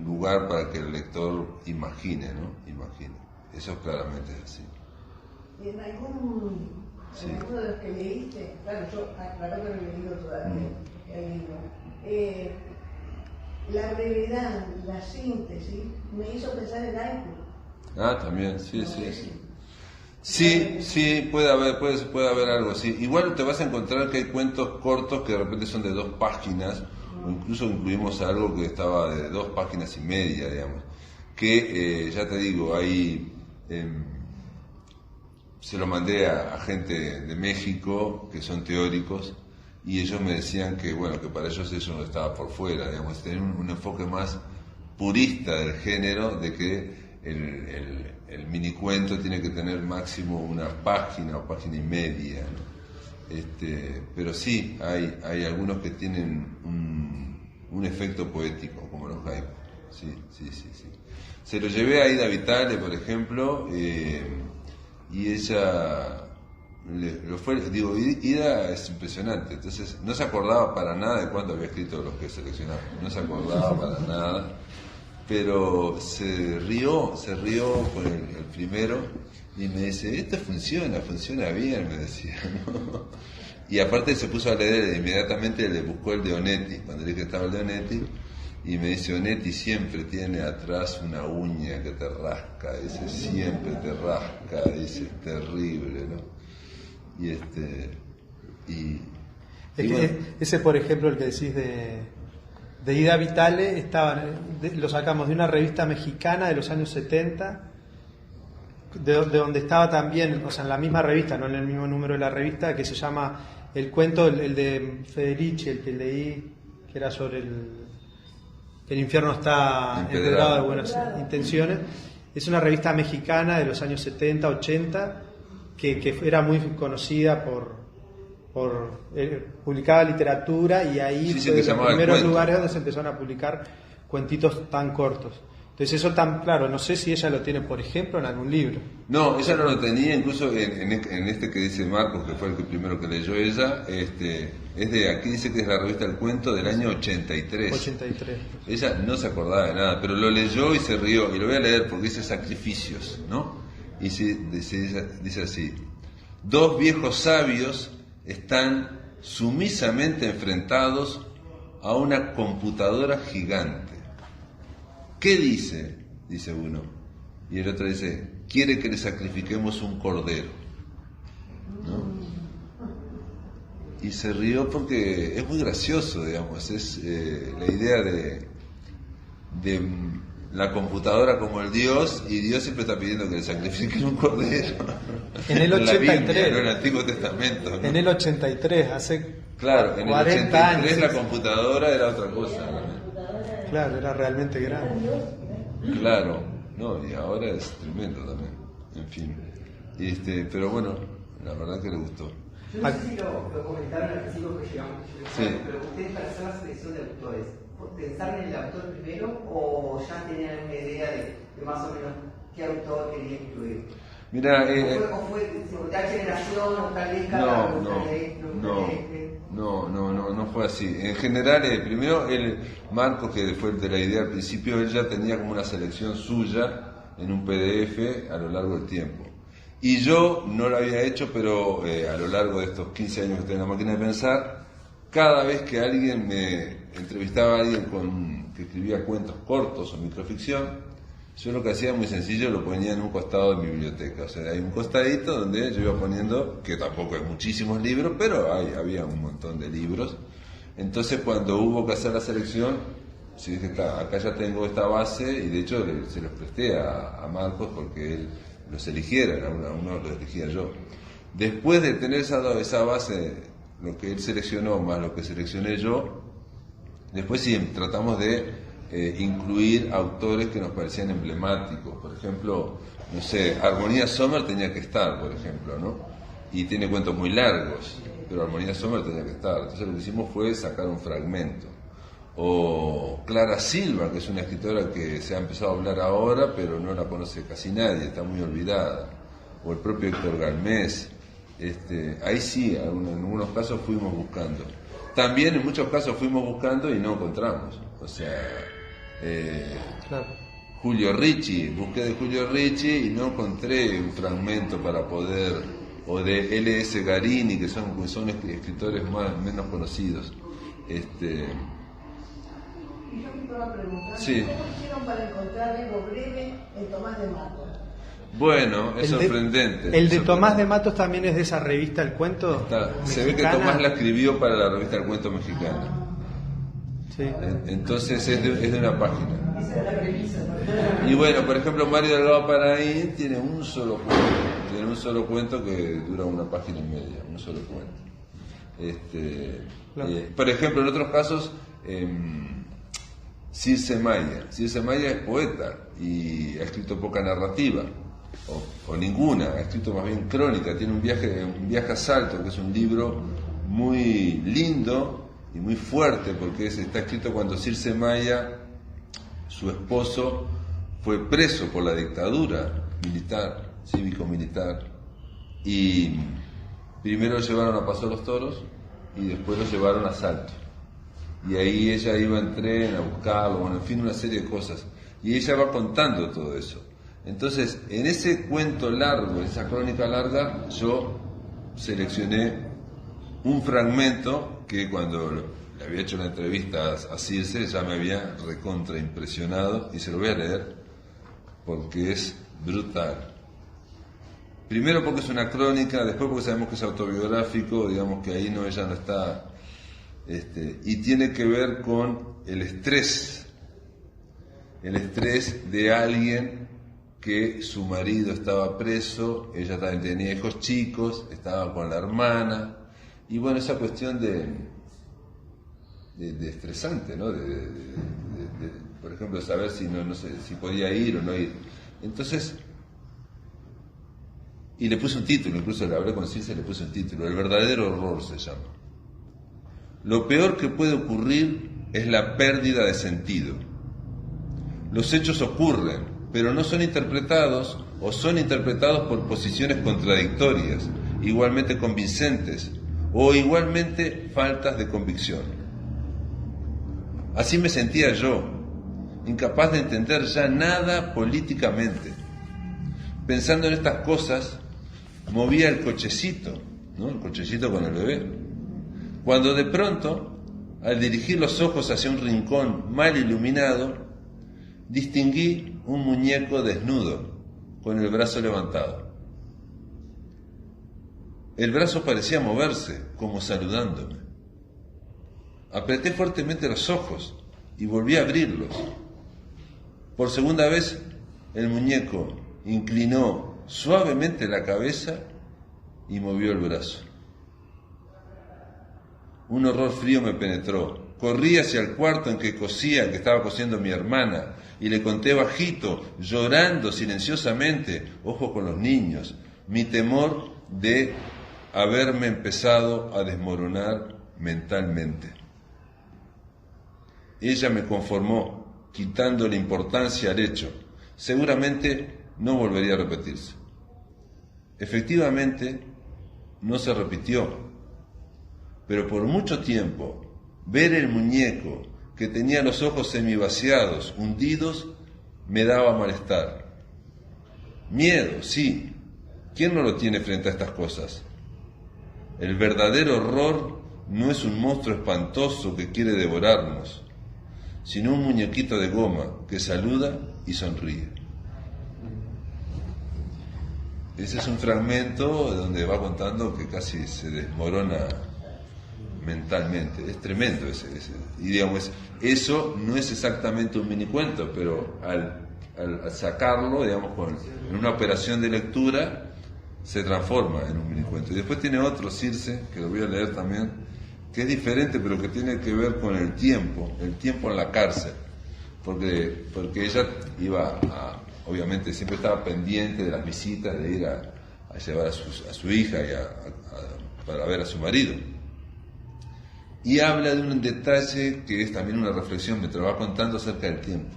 lugar para que el lector imagine, ¿no? Imagine. Eso claramente es así. Y en alguno de los que leíste, claro, yo aclaro que no he leído todavía, el libro. La brevedad, la síntesis, me hizo pensar en haiku. Ah, también, sí. Sí, puede haber algo así. Igual te vas a encontrar que hay cuentos cortos que de repente son de 2 páginas, o incluso incluimos algo que estaba de 2 páginas y media, digamos. Que, ya te digo, ahí se lo mandé a gente de México, que son teóricos, y ellos me decían que, bueno, que para ellos eso no estaba por fuera, digamos, tener un enfoque más purista del género, de que el minicuento tiene que tener máximo una página o página y media, ¿no? Pero sí, hay algunos que tienen un efecto poético, como los haiku. Sí. Se lo llevé a Ida Vitale, por ejemplo, y ella Ida es impresionante, entonces no se acordaba para nada de cuándo había escrito los que seleccionaba, no se acordaba para nada, pero se rió con el primero y me dice, esto funciona bien, me decía, ¿no? Y aparte se puso a leer, inmediatamente le buscó el de Onetti, cuando le dije que estaba el de Onetti, y me dice, Onetti siempre tiene atrás una uña que te rasca, dice, siempre te rasca, dice, terrible, ¿no? Ese, por ejemplo, el que decís de Ida Vitale, lo sacamos de una revista mexicana de los años 70, de donde estaba también, o sea, en la misma revista, no en el mismo número de la revista, que se llama el cuento, el de Federici, el que leí, que era sobre el infierno está empedrado de buenas intenciones. Es una revista mexicana de los años 70, 80, que era muy conocida por publicaba literatura, y ahí fue de los primeros lugares donde se empezaron a publicar cuentitos tan cortos. Entonces eso tan claro, no sé si ella lo tiene, por ejemplo, en algún libro. No, ella no lo tenía, incluso en este que dice Marcos, que fue el primero que leyó ella, es de aquí, dice que es la revista El Cuento del año 83. 83. Ella no se acordaba de nada, pero lo leyó y se rió, y lo voy a leer porque dice sacrificios, ¿no? Y dice así: 2 viejos sabios están sumisamente enfrentados a una computadora gigante. ¿Qué dice? Dice uno. Y el otro dice, quiere que le sacrifiquemos un cordero, ¿no? Y se rió porque es muy gracioso, digamos, es la idea de la computadora como el Dios, y Dios siempre está pidiendo que le sacrifiquen un cordero. En el 83. En el Antiguo Testamento, ¿no? En el 83, hace claro, en 40 el 83 años. la computadora era otra cosa, ¿no? Claro, era realmente grande. Claro, no, y ahora es tremendo también, en fin. Pero bueno, la verdad que le gustó. Yo no sé si lo comentaron al principio que llegamos, sí. Pero ustedes para hacer la selección de autores, ¿pensaron en el autor primero o ya tenían una idea de más o menos qué autor querían incluir? Mira, ¿O fue tal generación o tal vez cada no fue así. En general, primero Marcos, que fue el de la idea al principio, él ya tenía como una selección suya en un PDF a lo largo del tiempo. Y yo no lo había hecho, pero a lo largo de estos 15 años que estoy en la máquina de pensar, cada vez que alguien me entrevistaba a alguien que escribía cuentos cortos o microficción, yo lo que hacía muy sencillo, lo ponía en un costado de mi biblioteca. O sea, hay un costadito donde yo iba poniendo, que tampoco hay muchísimos libros, pero había un montón de libros. Entonces, cuando hubo que hacer la selección, yo dije, acá ya tengo esta base, y de hecho se los presté a Marcos porque él los eligiera, a uno los elegía yo. Después de tener esa base, lo que él seleccionó más lo que seleccioné yo, después sí tratamos de incluir autores que nos parecían emblemáticos. Por ejemplo, no sé, Armonía Sommer tenía que estar, por ejemplo, ¿no? Y tiene cuentos muy largos, pero Armonía Sommer tenía que estar. Entonces lo que hicimos fue sacar un fragmento. O Clara Silva, que es una escritora que se ha empezado a hablar ahora, pero no la conoce casi nadie, está muy olvidada. O el propio Héctor Galmés. Ahí sí, en algunos casos fuimos buscando. También en muchos casos fuimos buscando y no encontramos. O sea, claro. Julio Ricci, busqué de Julio Ricci y no encontré un fragmento para poder, o de L.S. Garini, que son escritores menos conocidos. Y yo me estaba preguntando, Sí. ¿cómo hicieron para encontrar algo breve en Tomás de Matos? Bueno, es El de- sorprendente. El de es Tomás de sorprendente. Matos también es de esa revista El Cuento. Se ve que mexicana. Tomás la escribió para la revista El Cuento Mexicano. Sí. Entonces es de una página. Y bueno, por ejemplo, Mario Delgado Paraín tiene un solo cuento que dura una página y media, un solo cuento. Claro. Por ejemplo, en otros casos, Circe Maya es poeta y ha escrito poca narrativa, o ninguna, ha escrito más bien crónica. Tiene un viaje a Salto, que es un libro muy lindo y muy fuerte, porque está escrito cuando Circe Maya, su esposo, fue preso por la dictadura militar, cívico-militar, y primero lo llevaron a Paso de los Toros y después lo llevaron a Salto. Y ahí ella iba en tren a buscarlo, bueno, en fin, una serie de cosas. Y ella va contando todo eso. Entonces, en ese cuento largo, en esa crónica larga, yo seleccioné un fragmento que cuando le había hecho una entrevista a Circe ya me había recontra impresionado, y se lo voy a leer porque es brutal. Primero porque es una crónica, después porque sabemos que es autobiográfico, digamos que ahí ella no está, y tiene que ver con el estrés de alguien que su marido estaba preso, ella también tenía hijos chicos, estaba con la hermana, y bueno, esa cuestión de estresante, ¿no? Por ejemplo, saber si no sé, si podía ir o no ir. Entonces, y le puse un título, incluso le hablé con Circe, le puse un título, El verdadero horror se llama. Lo peor que puede ocurrir es la pérdida de sentido. Los hechos ocurren, pero no son interpretados, o son interpretados por posiciones contradictorias, igualmente convincentes, o igualmente faltas de convicción. Así me sentía yo, incapaz de entender ya nada políticamente. Pensando en estas cosas, movía el cochecito, ¿no? El cochecito con el bebé. Cuando de pronto, al dirigir los ojos hacia un rincón mal iluminado, distinguí un muñeco desnudo, con el brazo levantado. El brazo parecía moverse, como saludándome. Apreté fuertemente los ojos y volví a abrirlos. Por segunda vez, el muñeco inclinó suavemente la cabeza y movió el brazo. Un horror frío me penetró. Corrí hacia el cuarto en que estaba cosiendo mi hermana, y le conté bajito, llorando silenciosamente, ojo con los niños, mi temor de haberme empezado a desmoronar mentalmente. Ella me conformó, quitándole importancia al hecho. Seguramente no volvería a repetirse. Efectivamente, no se repitió, pero por mucho tiempo, ver el muñeco que tenía los ojos semivaciados, hundidos, me daba malestar. Miedo, sí. ¿Quién no lo tiene frente a estas cosas? El verdadero horror no es un monstruo espantoso que quiere devorarnos, sino un muñequito de goma que saluda y sonríe. Ese es un fragmento donde va contando que casi se desmorona mentalmente. Es tremendo ese. Y digamos, eso no es exactamente un minicuento, pero al sacarlo, digamos, en una operación de lectura, se transforma en un minicuento. Y después tiene otro, Circe, que lo voy a leer también, que es diferente, pero que tiene que ver con el tiempo en la cárcel, porque ella iba obviamente siempre estaba pendiente de las visitas, de ir a llevar a su hija para ver a su marido. Y habla de un detalle que es también una reflexión, me va contando acerca del tiempo.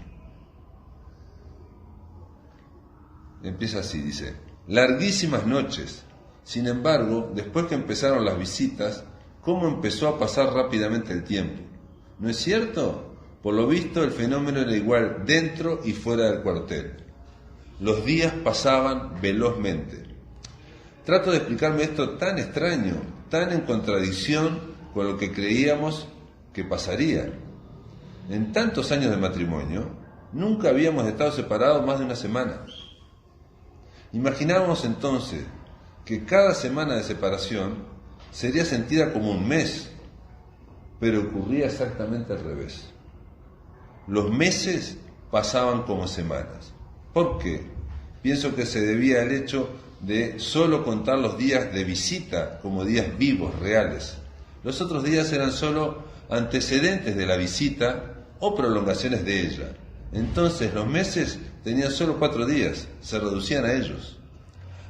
Empieza así, dice: larguísimas noches. Sin embargo, después que empezaron las visitas, ¿cómo empezó a pasar rápidamente el tiempo? ¿No es cierto? Por lo visto, el fenómeno era igual dentro y fuera del cuartel. Los días pasaban velozmente. Trato de explicarme esto tan extraño, tan en contradicción con lo que creíamos ¿qué pasaría? En tantos años de matrimonio, nunca habíamos estado separados más de una semana. Imaginábamos entonces que cada semana de separación sería sentida como un mes, pero ocurría exactamente al revés. Los meses pasaban como semanas. ¿Por qué? Pienso que se debía al hecho de solo contar los días de visita como días vivos, reales. Los otros días eran solo antecedentes de la visita o prolongaciones de ella. Entonces los meses tenían solo 4 días, se reducían a ellos.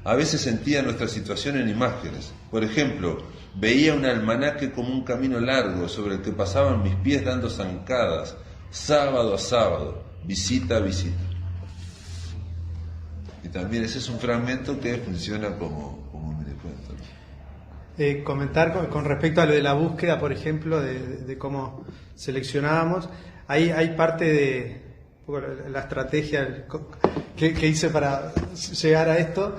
A veces sentía nuestra situación en imágenes. Por ejemplo, veía un almanaque como un camino largo sobre el que pasaban mis pies dando zancadas, sábado a sábado, visita a visita. Y también ese es un fragmento que funciona como un minicuento. Comentar con respecto a lo de la búsqueda, por ejemplo, de cómo seleccionábamos. Hay parte de la estrategia que hice para llegar a esto.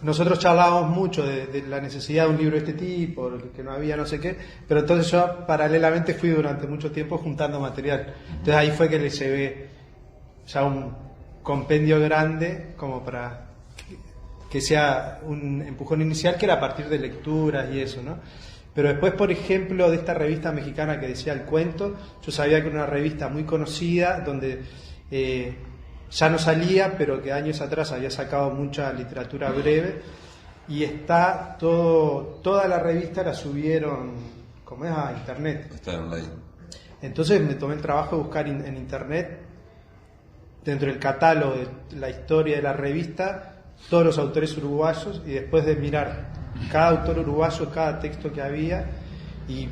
Nosotros charlábamos mucho de la necesidad de un libro de este tipo, que no había no sé qué, pero entonces yo paralelamente fui durante mucho tiempo juntando material. Entonces ahí fue que le llevé ya un compendio grande como para que sea un empujón inicial, que era a partir de lecturas y eso, ¿no? Pero después, por ejemplo, de esta revista mexicana que decía El Cuento, yo sabía que era una revista muy conocida, donde ya no salía, pero que años atrás había sacado mucha literatura breve, y está toda la revista la subieron, ¿cómo es?, a internet. Está online. Entonces me tomé el trabajo de buscar en internet, dentro del catálogo de la historia de la revista, todos los autores uruguayos, y después de mirar cada autor uruguayo, cada texto que había, y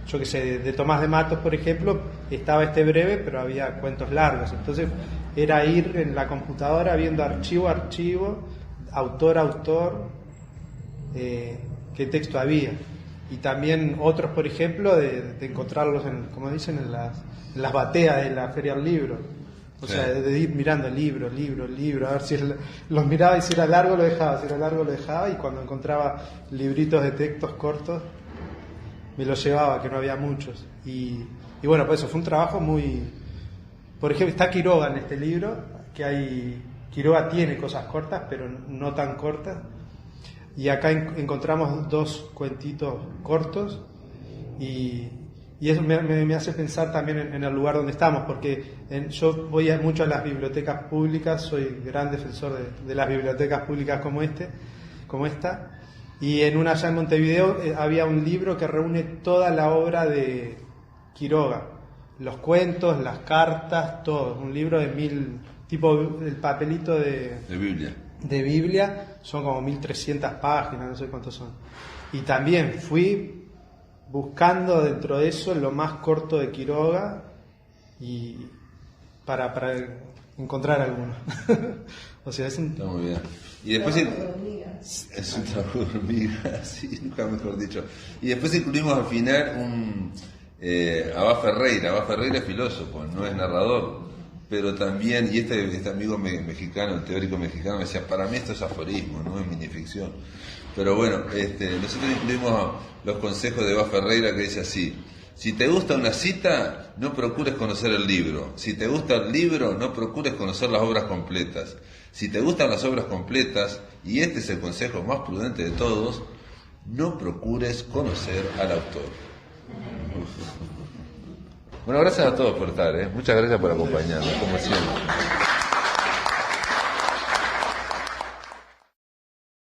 yo que sé, de Tomás de Matos, por ejemplo, estaba este breve, pero había cuentos largos. Entonces era ir en la computadora viendo archivo a archivo, autor a autor, qué texto había. Y también otros, por ejemplo, de encontrarlos, como dicen, en las bateas de la Feria del Libro. O sea, de ir mirando libro, a ver si los miraba, y si era largo lo dejaba, y cuando encontraba libritos de textos cortos me los llevaba, que no había muchos. Y bueno, pues eso fue un trabajo muy... Por ejemplo, está Quiroga en este libro, Quiroga tiene cosas cortas, pero no tan cortas. Y acá encontramos 2 cuentitos cortos, y eso me hace pensar también en el lugar donde estamos, porque yo voy mucho a las bibliotecas públicas, soy gran defensor de las bibliotecas públicas como esta, y allá en Montevideo había un libro que reúne toda la obra de Quiroga, los cuentos, las cartas, todo, un libro de 1000, tipo el papelito de Biblia, son como 1300 páginas, no sé cuántos son. Y también fui buscando dentro de eso lo más corto de Quiroga, y para encontrar alguno. O sea, está muy bien. Y después es un trabajo de hormiga, sí, nunca mejor dicho. Y después incluimos al final Abad Ferreira. Abad Ferreira es filósofo, no es narrador, pero también, y este amigo mexicano, el teórico mexicano, me decía, para mí esto es aforismo, no es minificción. Pero bueno, nosotros incluimos los consejos de Abad Ferreira, que dice así: si te gusta una cita, no procures conocer el libro. Si te gusta el libro, no procures conocer las obras completas. Si te gustan las obras completas, y este es el consejo más prudente de todos, no procures conocer al autor. Bueno, gracias a todos por estar, Muchas gracias por acompañarnos, como siempre.